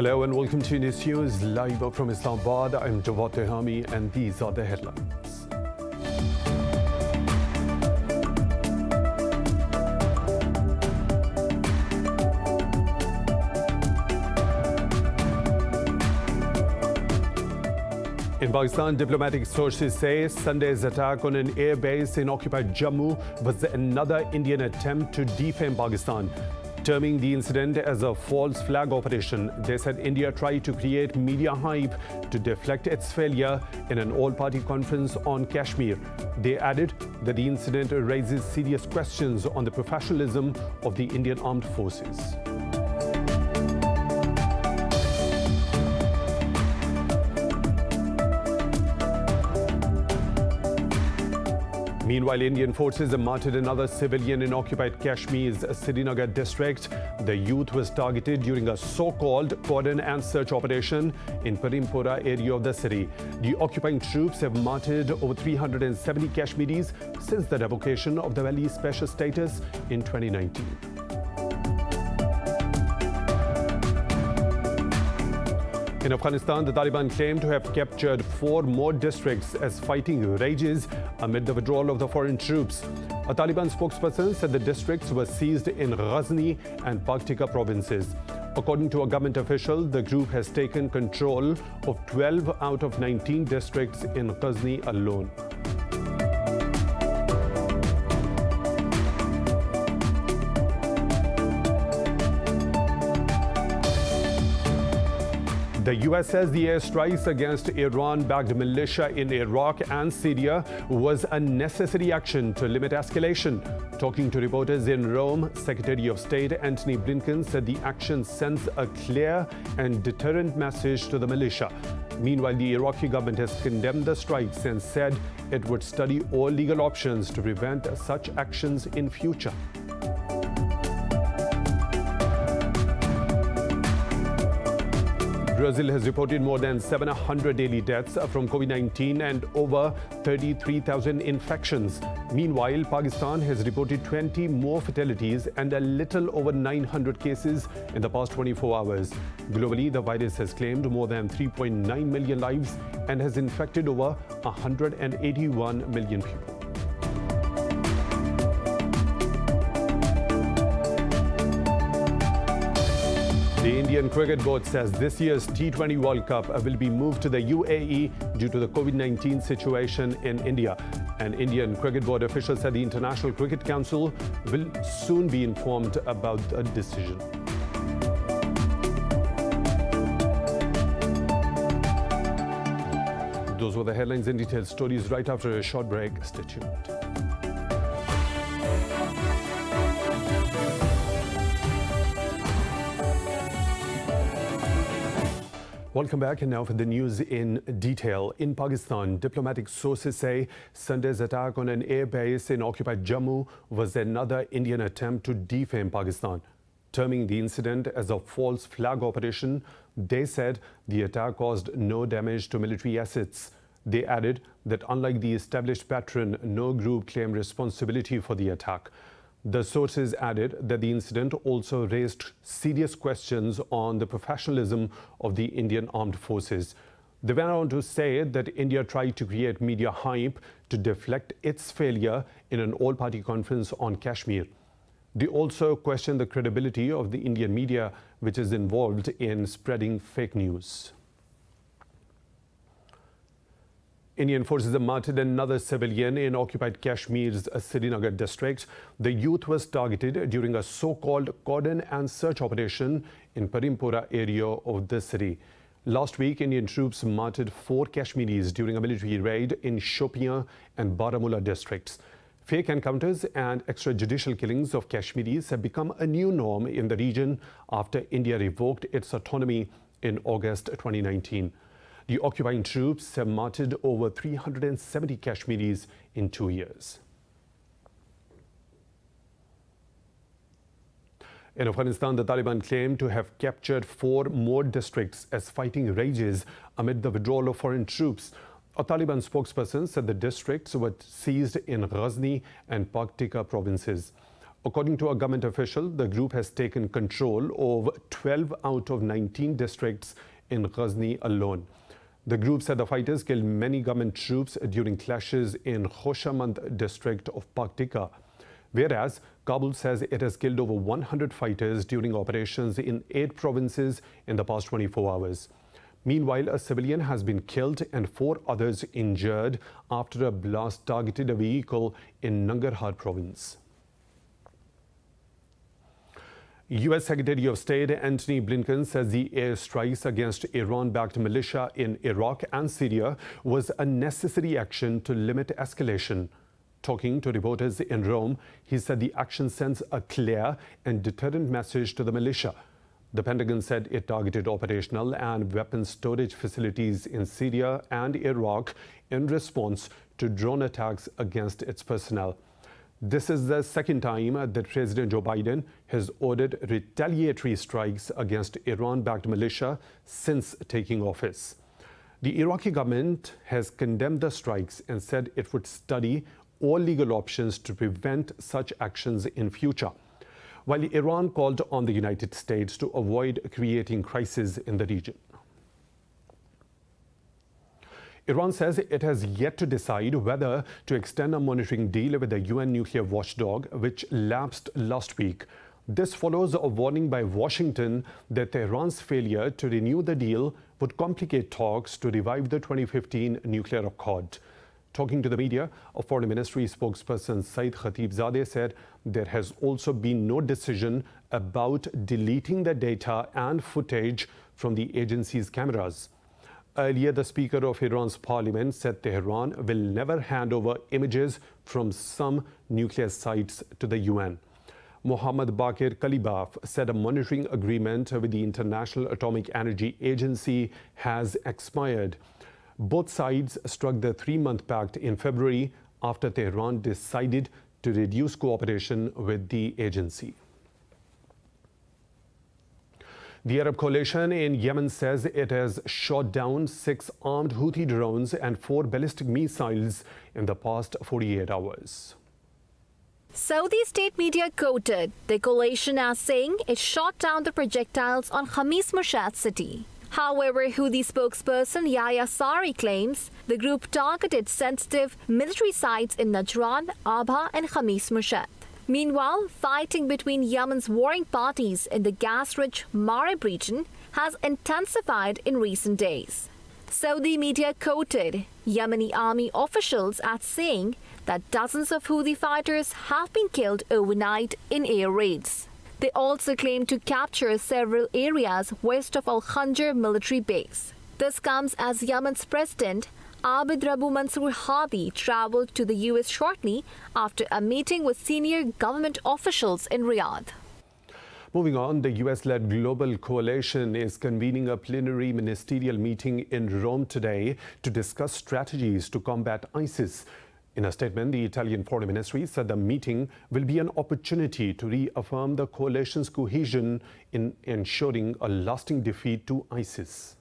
Hello and welcome to News News live from Islamabad. I'm Jawad Tehami and these are the headlines. In Pakistan, diplomatic sources say Sunday's attack on an air base in occupied Jammu was another Indian attempt to defame Pakistan. Terming the incident as a false flag operation, they said India tried to create media hype to deflect its failure in an all-party conference on Kashmir. They added that the incident raises serious questions on the professionalism of the Indian armed forces. Meanwhile, Indian forces have martyred another civilian in occupied Kashmir's Srinagar district. The youth was targeted during a so-called cordon and search operation in Perimpura area of the city. The occupying troops have martyred over 370 Kashmiris since the revocation of the valley's special status in 2019. In Afghanistan, the Taliban claim to have captured 4 more districts as fighting rages amid the withdrawal of the foreign troops. A Taliban spokesperson said the districts were seized in Ghazni and Paktika provinces. According to a government official, the group has taken control of 12 out of 19 districts in Ghazni alone. The US says the airstrikes against Iran-backed militia in Iraq and Syria was a necessary action to limit escalation. Talking to reporters in Rome, Secretary of State Antony Blinken said the action sends a clear and deterrent message to the militia. Meanwhile, the Iraqi government has condemned the strikes and said it would study all legal options to prevent such actions in future. Brazil has reported more than 700 daily deaths from COVID-19 and over 33,000 infections. Meanwhile, Pakistan has reported 20 more fatalities and a little over 900 cases in the past 24 hours. Globally, the virus has claimed more than 3.9 million lives and has infected over 181 million people. The Indian Cricket Board says this year's T20 World Cup will be moved to the UAE due to the COVID-19 situation in India. An Indian Cricket Board official said the International Cricket Council will soon be informed about the decision. Those were the headlines and detailed stories right after a short break. Stay tuned. Welcome back, and now for the news in detail. In Pakistan, diplomatic sources say Sunday's attack on an air base in occupied Jammu was another Indian attempt to defame Pakistan. Terming the incident as a false flag operation, they said the attack caused no damage to military assets. They added that unlike the established pattern, no group claimed responsibility for the attack. The sources added that the incident also raised serious questions on the professionalism of the Indian armed forces. They went on to say that India tried to create media hype to deflect its failure in an all-party conference on Kashmir. They also questioned the credibility of the Indian media, which is involved in spreading fake news. Indian forces have martyred another civilian in occupied Kashmir's Srinagar district. The youth was targeted during a so-called cordon and search operation in Perimpura area of the city. Last week, Indian troops martyred 4 Kashmiris during a military raid in Shopian and Baramulla districts. Fake encounters and extrajudicial killings of Kashmiris have become a new norm in the region after India revoked its autonomy in August 2019. The occupying troops have martyred over 370 Kashmiris in 2 years. In Afghanistan, the Taliban claim to have captured 4 more districts as fighting rages amid the withdrawal of foreign troops. A Taliban spokesperson said the districts were seized in Ghazni and Paktika provinces. According to a government official, the group has taken control of 12 out of 19 districts in Ghazni alone. The group said the fighters killed many government troops during clashes in Khoshamand district of Paktika, whereas Kabul says it has killed over 100 fighters during operations in 8 provinces in the past 24 hours. Meanwhile, a civilian has been killed and 4 others injured after a blast targeted a vehicle in Nangarhar province. U.S. Secretary of State Antony Blinken says the airstrikes against Iran-backed militia in Iraq and Syria was a necessary action to limit escalation. Talking to reporters in Rome, he said the action sends a clear and deterrent message to the militia. The Pentagon said it targeted operational and weapons storage facilities in Syria and Iraq in response to drone attacks against its personnel. This is the second time that President Joe Biden has ordered retaliatory strikes against Iran-backed militia since taking office. The Iraqi government has condemned the strikes and said it would study all legal options to prevent such actions in future, while Iran called on the United States to avoid creating crisis in the region. Iran says it has yet to decide whether to extend a monitoring deal with the UN nuclear watchdog, which lapsed last week. This follows a warning by Washington that Tehran's failure to renew the deal would complicate talks to revive the 2015 nuclear accord. Talking to the media, a foreign ministry spokesperson Saeed Khatibzadeh said there has also been no decision about deleting the data and footage from the agency's cameras. Earlier, the Speaker of Iran's parliament said Tehran will never hand over images from some nuclear sites to the UN. Mohammad Bakir Kalibaf said a monitoring agreement with the International Atomic Energy Agency has expired. Both sides struck the 3-month pact in February after Tehran decided to reduce cooperation with the agency. The Arab coalition in Yemen says it has shot down 6 armed Houthi drones and 4 ballistic missiles in the past 48 hours. Saudi state media quoted the coalition as saying it shot down the projectiles on Khamis Murshad city. However, Houthi spokesperson Yahya Sari claims the group targeted sensitive military sites in Najran, Abha and Khamis Murshad. Meanwhile, fighting between Yemen's warring parties in the gas-rich Marib region has intensified in recent days. Saudi media quoted Yemeni army officials as saying that dozens of Houthi fighters have been killed overnight in air raids. They also claim to capture several areas west of Al-Khanjar military base. This comes as Yemen's president Abd Rabbu Mansour Hadi traveled to the US shortly after a meeting with senior government officials in Riyadh. Moving on, the US-led Global Coalition is convening a plenary ministerial meeting in Rome today to discuss strategies to combat ISIS. In a statement, the Italian Foreign Ministry said the meeting will be an opportunity to reaffirm the coalition's cohesion in ensuring a lasting defeat to ISIS.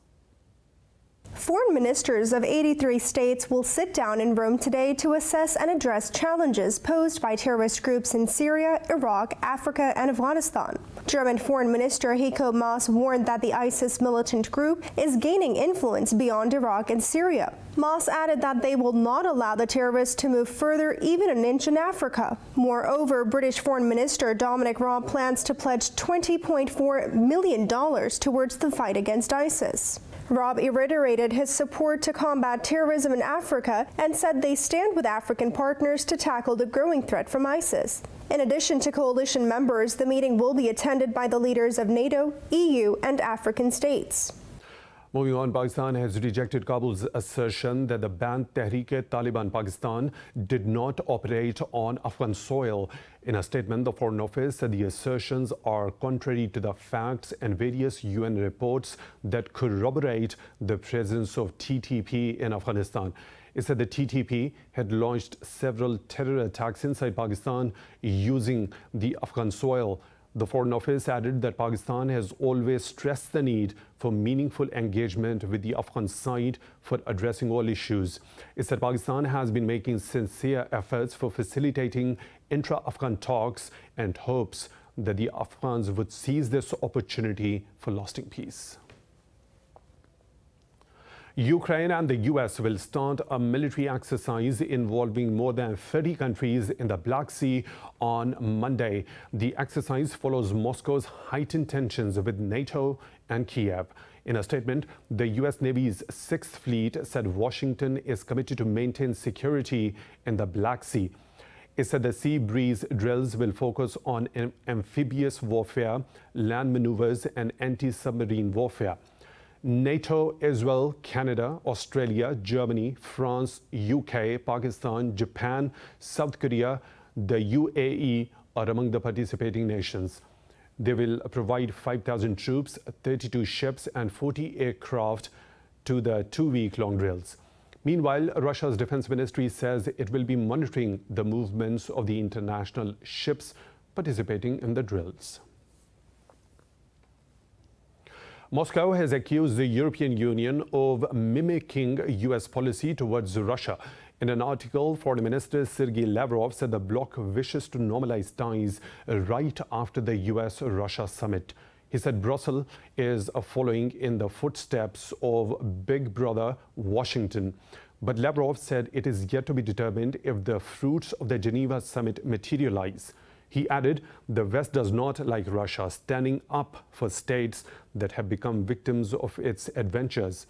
Foreign ministers of 83 states will sit down in Rome today to assess and address challenges posed by terrorist groups in Syria, Iraq, Africa, and Afghanistan. German Foreign Minister Heiko Maas warned that the ISIS militant group is gaining influence beyond Iraq and Syria. Maas added that they will not allow the terrorists to move further even an inch in Africa. Moreover, British Foreign Minister Dominic Raab plans to pledge $20.4 million towards the fight against ISIS. Raab reiterated his support to combat terrorism in Africa and said they stand with African partners to tackle the growing threat from ISIS. In addition to coalition members, the meeting will be attended by the leaders of NATO, EU, and African states. Moving on, Pakistan has rejected Kabul's assertion that the banned Tehreek-e-Taliban Pakistan did not operate on Afghan soil. In a statement, the Foreign Office said the assertions are contrary to the facts and various UN reports that corroborate the presence of TTP in Afghanistan. It said the TTP had launched several terror attacks inside Pakistan using the Afghan soil. The Foreign Office added that Pakistan has always stressed the need for meaningful engagement with the Afghan side for addressing all issues. It said Pakistan has been making sincere efforts for facilitating intra-Afghan talks and hopes that the Afghans would seize this opportunity for lasting peace. Ukraine and the US will start a military exercise involving more than 30 countries in the Black Sea on Monday. The exercise follows Moscow's heightened tensions with NATO and Kiev. In a statement, the US Navy's 6th Fleet said Washington is committed to maintain security in the Black Sea. It said the sea breeze drills will focus on amphibious warfare, land maneuvers, and anti-submarine warfare. NATO, Israel, Canada, Australia, Germany, France, UK, Pakistan, Japan, South Korea, the UAE are among the participating nations. They will provide 5,000 troops, 32 ships, and 40 aircraft to the 2-week-long drills. Meanwhile, Russia's defense ministry says it will be monitoring the movements of the international ships participating in the drills. Moscow has accused the European Union of mimicking US policy towards Russia. In an article, Foreign Minister Sergei Lavrov said the bloc wishes to normalize ties right after the US-Russia summit. He said Brussels is following in the footsteps of Big Brother Washington. But Lavrov said it is yet to be determined if the fruits of the Geneva summit materialize. He added, the West does not like Russia standing up for states that have become victims of its adventures.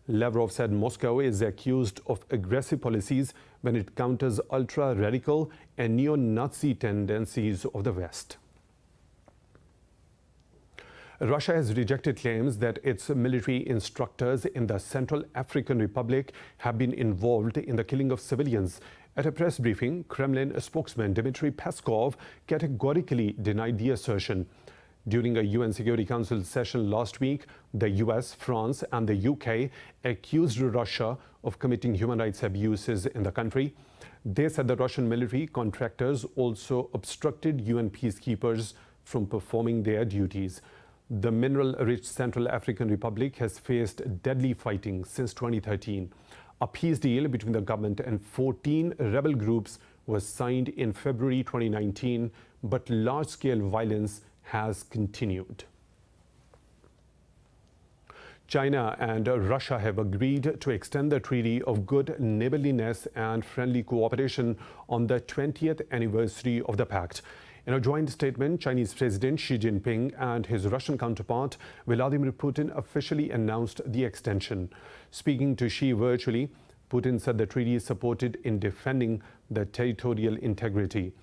Lavrov said Moscow is accused of aggressive policies when it counters ultra-radical and neo-Nazi tendencies of the West. Russia has rejected claims that its military instructors in the Central African Republic have been involved in the killing of civilians. At a press briefing, Kremlin spokesman Dmitry Peskov categorically denied the assertion. During a UN Security Council session last week, the US, France, and the UK accused Russia of committing human rights abuses in the country. They said the Russian military contractors also obstructed UN peacekeepers from performing their duties. The mineral-rich Central African Republic has faced deadly fighting since 2013. A peace deal between the government and 14 rebel groups was signed in February 2019, but large-scale violence has continued. China and Russia have agreed to extend the Treaty of Good Neighborliness and Friendly Cooperation on the 20th anniversary of the pact. In a joint statement, Chinese President Xi Jinping and his Russian counterpart Vladimir Putin officially announced the extension. Speaking to Xi virtually, Putin said the treaty is supported in defending the territorial integrity.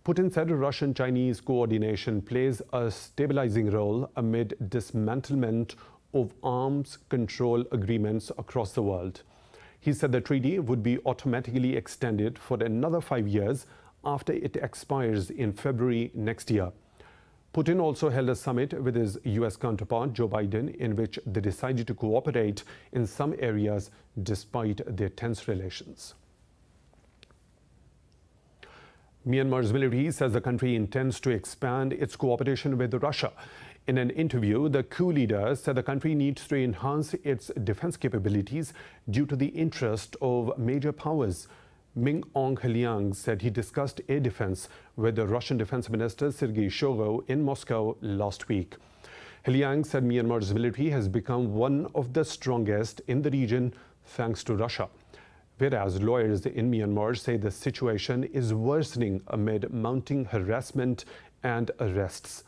Putin said Russian-Chinese coordination plays a stabilizing role amid dismantlement of arms control agreements across the world. He said the treaty would be automatically extended for another 5 years after it expires in February next year. Putin also held a summit with his US counterpart Joe Biden in which they decided to cooperate in some areas despite their tense relations. Myanmar's military says the country intends to expand its cooperation with Russia. In an interview, the coup leader said the country needs to enhance its defense capabilities due to the interest of major powers. Min Aung Hlaing said he discussed air defense with the Russian Defense Minister Sergei Shoigu in Moscow last week. Hlaing said Myanmar's military has become one of the strongest in the region thanks to Russia, whereas lawyers in Myanmar say the situation is worsening amid mounting harassment and arrests.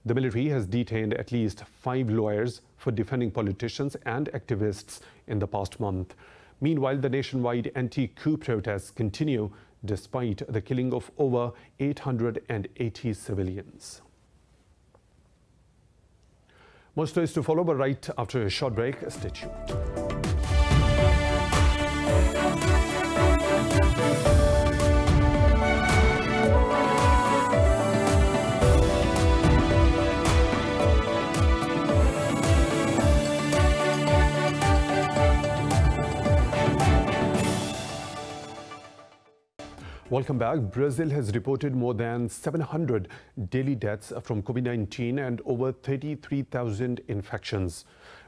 The military has detained at least 5 lawyers for defending politicians and activists in the past month. Meanwhile, the nationwide anti-coup protests continue despite the killing of over 880 civilians. More stories to follow, but right after a short break. Stay tuned. Welcome back. Brazil has reported more than 700 daily deaths from COVID-19 and over 33,000 infections.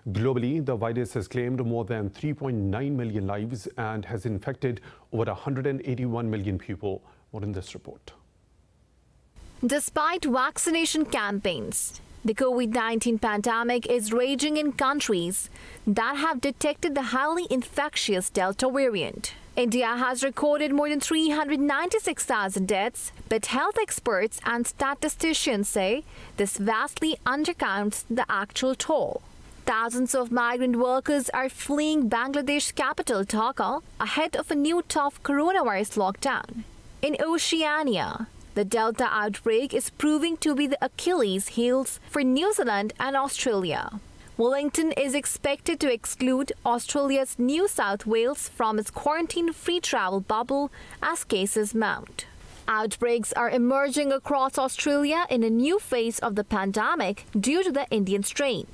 Globally, the virus has claimed more than 3.9 million lives and has infected over 181 million people. More in this report. Despite vaccination campaigns, the COVID-19 pandemic is raging in countries that have detected the highly infectious Delta variant. India has recorded more than 396,000 deaths, but health experts and statisticians say this vastly undercounts the actual toll. Thousands of migrant workers are fleeing Bangladesh's capital Dhaka ahead of a new tough coronavirus lockdown. In Oceania, the Delta outbreak is proving to be the Achilles heels for New Zealand and Australia. Wellington is expected to exclude Australia's New South Wales from its quarantine-free travel bubble as cases mount. Outbreaks are emerging across Australia in a new phase of the pandemic due to the Indian strain.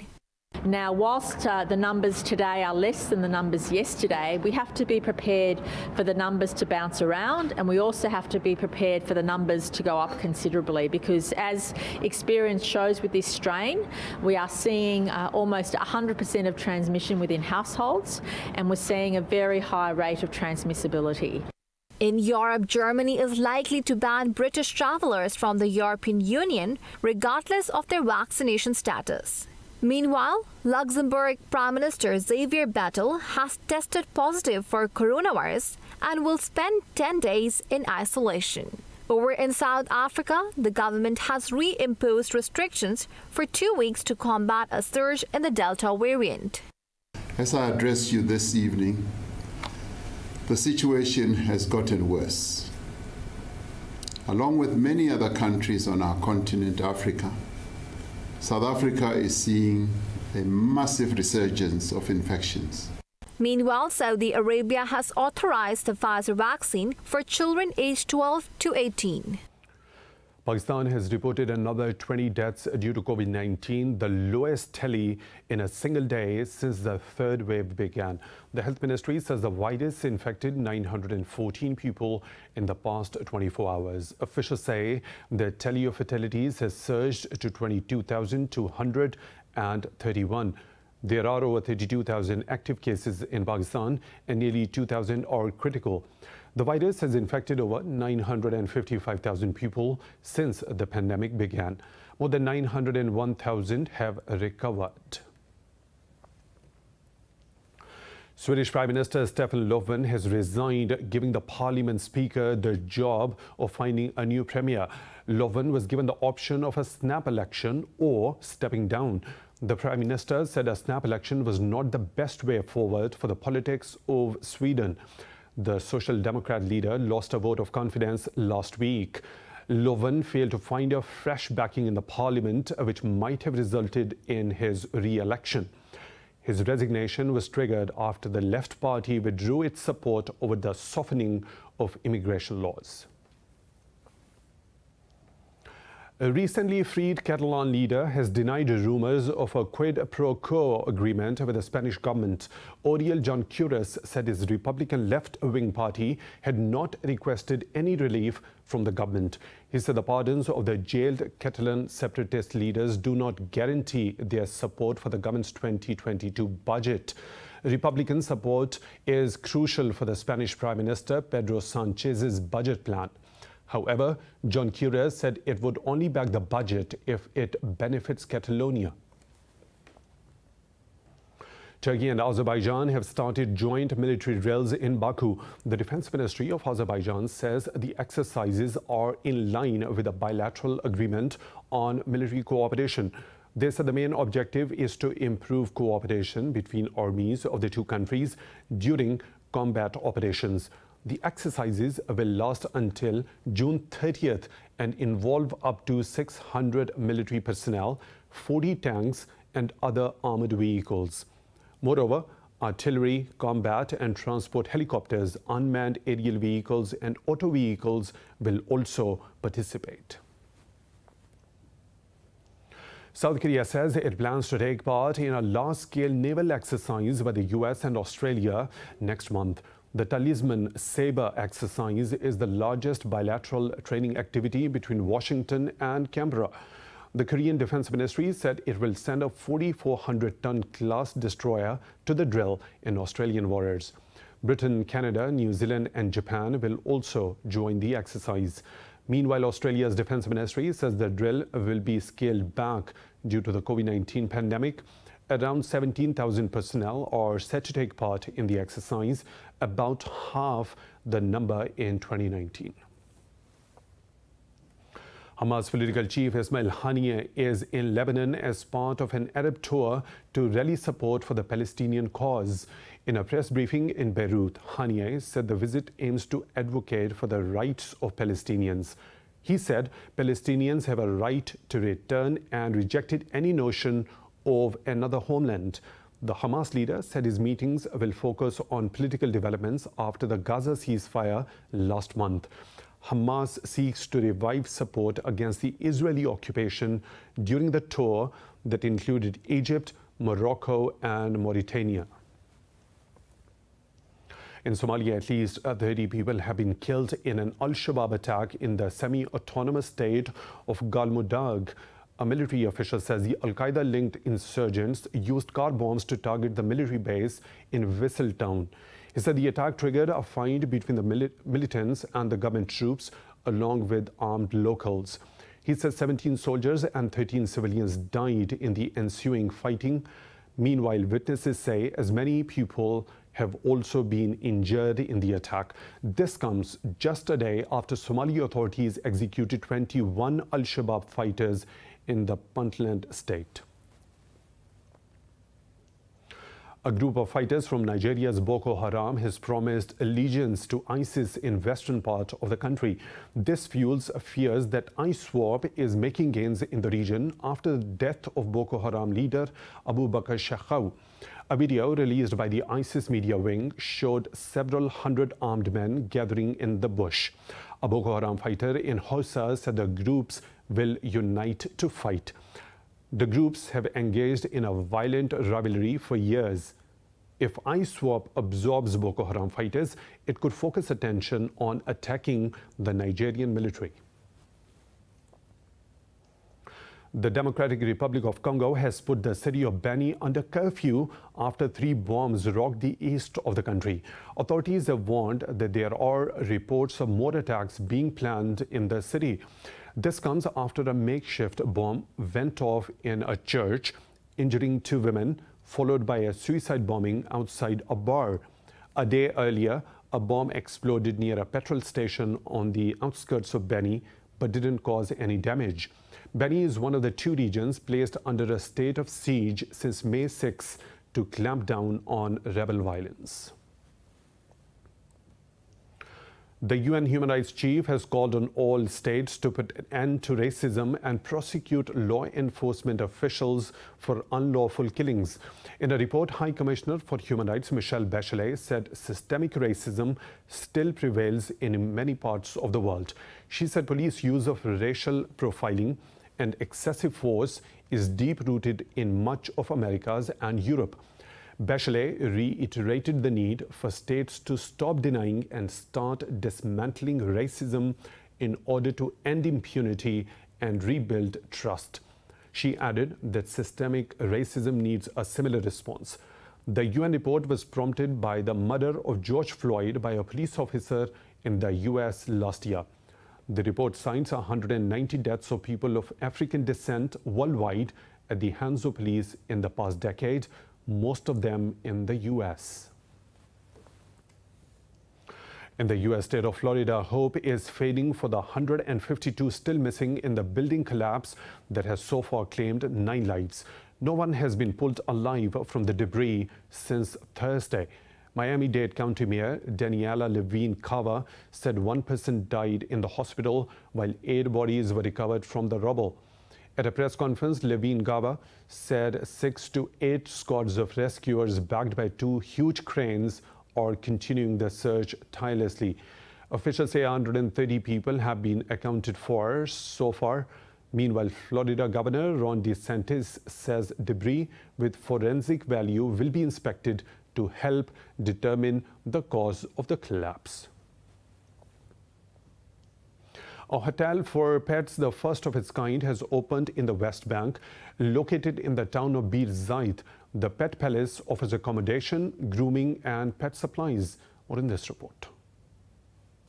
Now, whilst the numbers today are less than the numbers yesterday, we have to be prepared for the numbers to bounce around, and we also have to be prepared for the numbers to go up considerably, because as experience shows with this strain, we are seeing almost 100% of transmission within households, and we're seeing a very high rate of transmissibility. In Europe, Germany is likely to ban British travellers from the European Union regardless of their vaccination status. Meanwhile, Luxembourg Prime Minister Xavier Bettel has tested positive for coronavirus and will spend 10 days in isolation. Over in South Africa, the government has reimposed restrictions for 2 weeks to combat a surge in the Delta variant. As I address you this evening, the situation has gotten worse. Along with many other countries on our continent, Africa, South Africa is seeing a massive resurgence of infections. Meanwhile, Saudi Arabia has authorized the Pfizer vaccine for children aged 12 to 18. Pakistan has reported another 20 deaths due to COVID-19, the lowest tally in a single day since the third wave began. The health ministry says the virus infected 914 people in the past 24 hours. Officials say the tally of fatalities has surged to 22,231. There are over 32,000 active cases in Pakistan and nearly 2,000 are critical. The virus has infected over 955,000 people since the pandemic began. More than 901,000 have recovered. Swedish Prime Minister Stefan Löfven has resigned, giving the Parliament Speaker the job of finding a new premier. Löfven was given the option of a snap election or stepping down. The Prime Minister said a snap election was not the best way forward for the politics of Sweden. The Social Democrat leader lost a vote of confidence last week. Löfven failed to find a fresh backing in the parliament, which might have resulted in his re-election. His resignation was triggered after the Left Party withdrew its support over the softening of immigration laws. A recently freed Catalan leader has denied rumors of a quid pro quo agreement with the Spanish government. Oriol Junqueras said his Republican left-wing party had not requested any relief from the government. He said the pardons of the jailed Catalan separatist leaders do not guarantee their support for the government's 2022 budget. Republican support is crucial for the Spanish Prime Minister Pedro Sanchez's budget plan. However, Junqueras said it would only back the budget if it benefits Catalonia. Turkey and Azerbaijan have started joint military drills in Baku. The Defense Ministry of Azerbaijan says the exercises are in line with a bilateral agreement on military cooperation. They said the main objective is to improve cooperation between armies of the two countries during combat operations. The exercises will last until June 30th and involve up to 600 military personnel, 40 tanks and other armored vehicles. Moreover, artillery, combat and transport helicopters, unmanned aerial vehicles and auto vehicles will also participate. South Korea says it plans to take part in a large-scale naval exercise by the US and Australia next month. The Talisman Sabre exercise is the largest bilateral training activity between Washington and Canberra. The Korean Defense Ministry said it will send a 4,400-ton class destroyer to the drill in Australian waters. Britain, Canada, New Zealand and Japan will also join the exercise. Meanwhile, Australia's Defense Ministry says the drill will be scaled back due to the COVID-19 pandemic. Around 17,000 personnel are set to take part in the exercise, about half the number in 2019. Hamas political chief Ismail Haniyeh is in Lebanon as part of an Arab tour to rally support for the Palestinian cause. In a press briefing in Beirut, Haniyeh said the visit aims to advocate for the rights of Palestinians. He said Palestinians have a right to return and rejected any notion of another homeland. The Hamas leader said his meetings will focus on political developments after the Gaza ceasefire last month. Hamas seeks to revive support against the Israeli occupation during the tour that included Egypt, Morocco and Mauritania. In Somalia, at least 30 people have been killed in an Al-Shabaab attack in the semi-autonomous state of Galmudug. A military official says the Al-Qaeda-linked insurgents used car bombs to target the military base in Whistle Town. He said the attack triggered a fight between the militants and the government troops, along with armed locals. He said 17 soldiers and 13 civilians died in the ensuing fighting. Meanwhile, witnesses say as many people have also been injured in the attack. This comes just a day after Somali authorities executed 21 Al-Shabaab fighters in the Puntland state. A group of fighters from Nigeria's Boko Haram has promised allegiance to ISIS in western part of the country. This fuels fears that ISWAP is making gains in the region after the death of Boko Haram leader Abu Bakr Shekau. A video released by the ISIS media wing showed several hundred armed men gathering in the bush. A Boko Haram fighter in Hausa said the groups will unite to fight. The groups have engaged in a violent rivalry for years. If ISWAP absorbs Boko Haram fighters, it could focus attention on attacking the Nigerian military. The Democratic Republic of Congo has put the city of Beni under curfew after 3 bombs rocked the east of the country. Authorities have warned that there are reports of more attacks being planned in the city. This comes after a makeshift bomb went off in a church, injuring 2 women, followed by a suicide bombing outside a bar. A day earlier, a bomb exploded near a petrol station on the outskirts of Beni, but didn't cause any damage. Beni is one of the 2 regions placed under a state of siege since May 6 to clamp down on rebel violence. The UN Human Rights Chief has called on all states to put an end to racism and prosecute law enforcement officials for unlawful killings. In a report, High Commissioner for Human Rights Michelle Bachelet said systemic racism still prevails in many parts of the world. She said police use of racial profiling and excessive force is deep-rooted in much of Americas and Europe. Bachelet reiterated the need for states to stop denying and start dismantling racism in order to end impunity and rebuild trust. She added that systemic racism needs a similar response. The UN report was prompted by the murder of George Floyd by a police officer in the US last year. The report cites 190 deaths of people of African descent worldwide at the hands of police in the past decade, most of them in the US. In the US state of Florida, hope is fading for the 152 still missing in the building collapse that has so far claimed 9 lives. No one has been pulled alive from the debris since Thursday. Miami-Dade County Mayor Daniela Levine Cava said 1 person died in the hospital while 8 bodies were recovered from the rubble. At a press conference, Levine Cava said 6 to 8 squads of rescuers backed by 2 huge cranes are continuing the search tirelessly. Officials say 130 people have been accounted for so far. Meanwhile, Florida Governor Ron DeSantis says debris with forensic value will be inspected to help determine the cause of the collapse. A hotel for pets, the first of its kind, has opened in the West Bank. Located in the town of Bir Zayed, the Pet Palace offers accommodation, grooming and pet supplies. More in this report.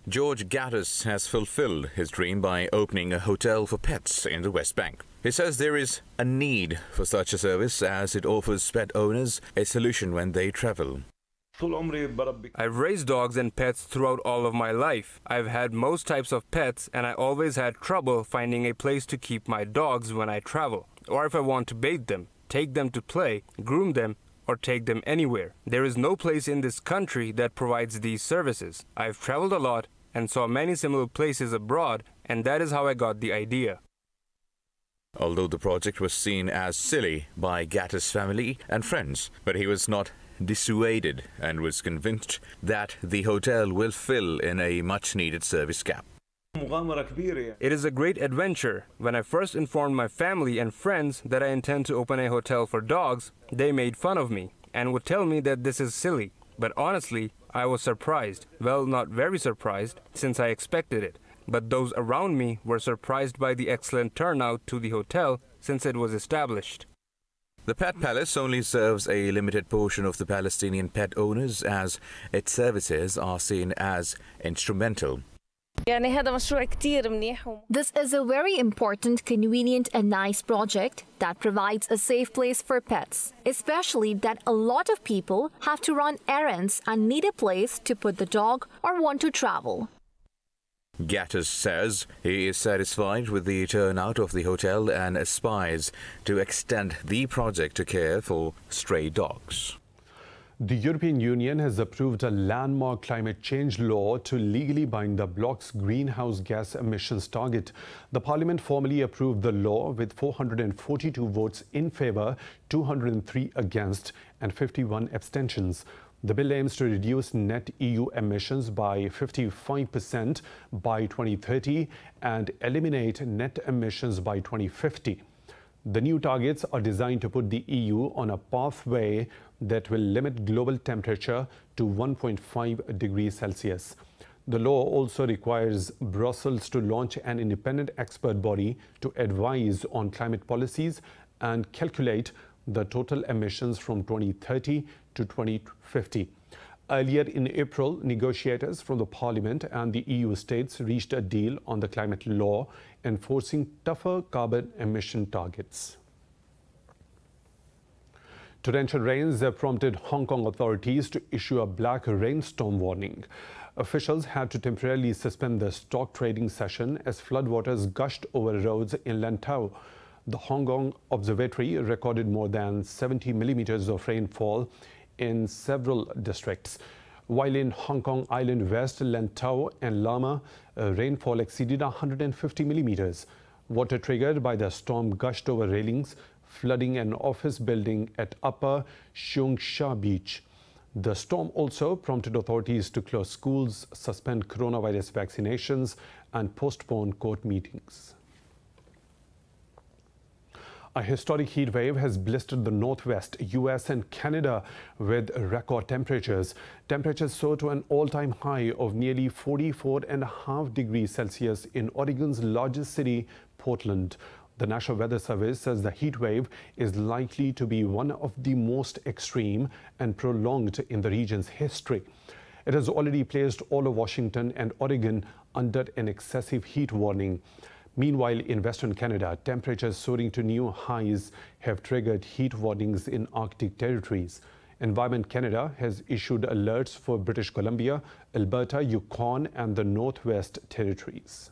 George Gaddis has fulfilled his dream by opening a hotel for pets in the West Bank. He says there is a need for such a service as it offers pet owners a solution when they travel. I've raised dogs and pets throughout all of my life. I've had most types of pets and I always had trouble finding a place to keep my dogs when I travel, or if I want to bathe them, take them to play, groom them, or take them anywhere. There is no place in this country that provides these services. I've traveled a lot and saw many similar places abroad, and that is how I got the idea. Although the project was seen as silly by Gaddis' family and friends, but he was not dissuaded and was convinced that the hotel will fill in a much-needed service gap. It is a great adventure. When I first informed my family and friends that I intend to open a hotel for dogs, they made fun of me and would tell me that this is silly. But honestly, I was surprised. Well, not very surprised, since I expected it. But those around me were surprised by the excellent turnout to the hotel since it was established. The Pet Palace only serves a limited portion of the Palestinian pet owners, as its services are seen as instrumental. This is a very important, convenient and nice project that provides a safe place for pets, especially that a lot of people have to run errands and need a place to put the dog or want to travel. Gaddis says he is satisfied with the turnout of the hotel and aspires to extend the project to care for stray dogs. The European Union has approved a landmark climate change law to legally bind the bloc's greenhouse gas emissions target. The Parliament formally approved the law with 442 votes in favour, 203 against and 51 abstentions. The bill aims to reduce net EU emissions by 55% by 2030 and eliminate net emissions by 2050. The new targets are designed to put the EU on a pathway that will limit global temperature to 1.5 degrees Celsius. The law also requires Brussels to launch an independent expert body to advise on climate policies and calculate the total emissions from 2030 to 2050. Earlier in April, negotiators from the Parliament and the EU states reached a deal on the climate law enforcing tougher carbon emission targets. Torrential rains have prompted Hong Kong authorities to issue a black rainstorm warning. Officials had to temporarily suspend the stock trading session as floodwaters gushed over roads in Lantau. The Hong Kong Observatory recorded more than 70 millimeters of rainfall in several districts. While in Hong Kong Island West, Lantau and Lama, rainfall exceeded 150 millimeters. Water triggered by the storm gushed over railings, flooding an office building at Upper Sheung Sha Beach. The storm also prompted authorities to close schools, suspend coronavirus vaccinations and postpone court meetings. A historic heat wave has blistered the northwest, US and Canada with record temperatures. Temperatures soared to an all-time high of nearly 44.5 degrees Celsius in Oregon's largest city, Portland. The National Weather Service says the heat wave is likely to be one of the most extreme and prolonged in the region's history. It has already placed all of Washington and Oregon under an excessive heat warning. Meanwhile, in Western Canada, temperatures soaring to new highs have triggered heat warnings in Arctic territories. Environment Canada has issued alerts for British Columbia, Alberta, Yukon and the Northwest Territories.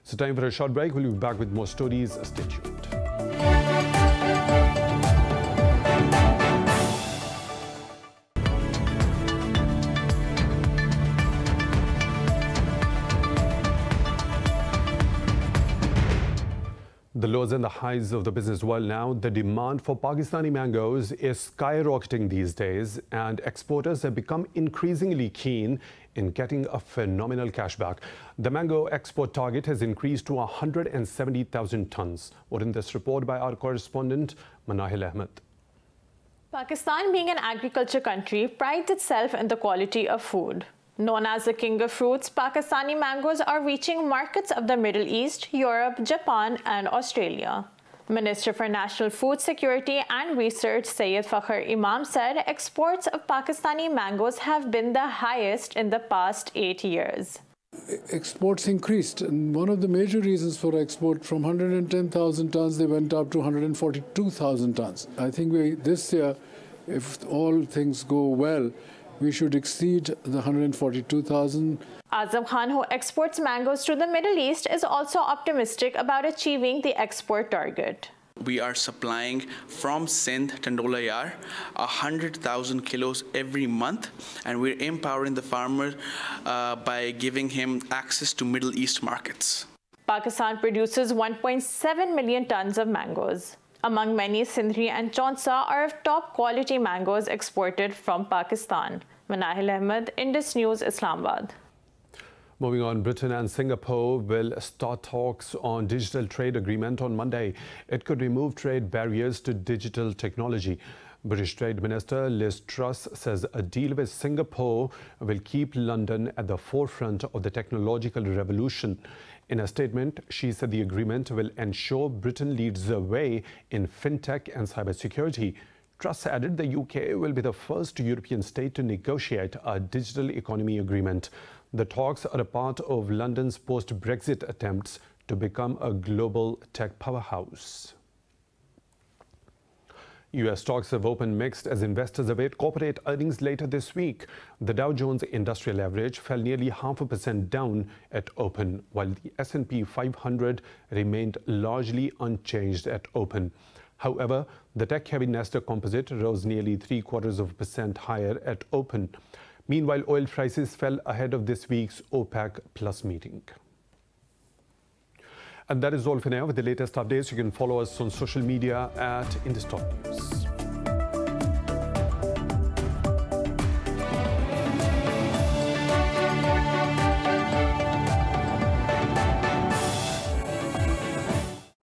So time for a short break. We'll be back with more stories. Stay tuned. The lows and the highs of the business world now. The demand for Pakistani mangoes is skyrocketing these days, and exporters have become increasingly keen in getting a phenomenal cashback. The mango export target has increased to 170,000 tons. What in this report by our correspondent, Manahil Ahmed. Pakistan, being an agriculture country, prides itself in the quality of food. Known as the king of fruits, Pakistani mangoes are reaching markets of the Middle East, Europe, Japan, and Australia. Minister for National Food Security and Research Syed Fakhr Imam said exports of Pakistani mangoes have been the highest in the past 8 years. Exports increased, and one of the major reasons for export, from 110,000 tons, they went up to 142,000 tons. I think this year, if all things go well, we should exceed the 142,000. Azam Khan, who exports mangoes to the Middle East, is also optimistic about achieving the export target. We are supplying from Sindh, Tandola Yar, 100,000 kilos every month, and we're empowering the farmer by giving him access to Middle East markets. Pakistan produces 1.7 million tons of mangoes. Among many, Sindhri and Chaunsa are of top quality mangoes exported from Pakistan. Manahil Ahmed, Indus News, Islamabad. Moving on, Britain and Singapore will start talks on digital trade agreement on Monday. It could remove trade barriers to digital technology. British Trade Minister Liz Truss says a deal with Singapore will keep London at the forefront of the technological revolution. In a statement, she said the agreement will ensure Britain leads the way in fintech and cybersecurity. Truss added the UK will be the first European state to negotiate a digital economy agreement. The talks are a part of London's post-Brexit attempts to become a global tech powerhouse. U.S. stocks have opened mixed as investors await corporate earnings later this week. The Dow Jones Industrial Average fell nearly 0.5% down at open, while the S&P 500 remained largely unchanged at open. However, the tech-heavy Nasdaq Composite rose nearly 0.75% higher at open. Meanwhile, oil prices fell ahead of this week's OPEC Plus meeting. And that is all for now. With the latest updates, you can follow us on social media at IndusTop News.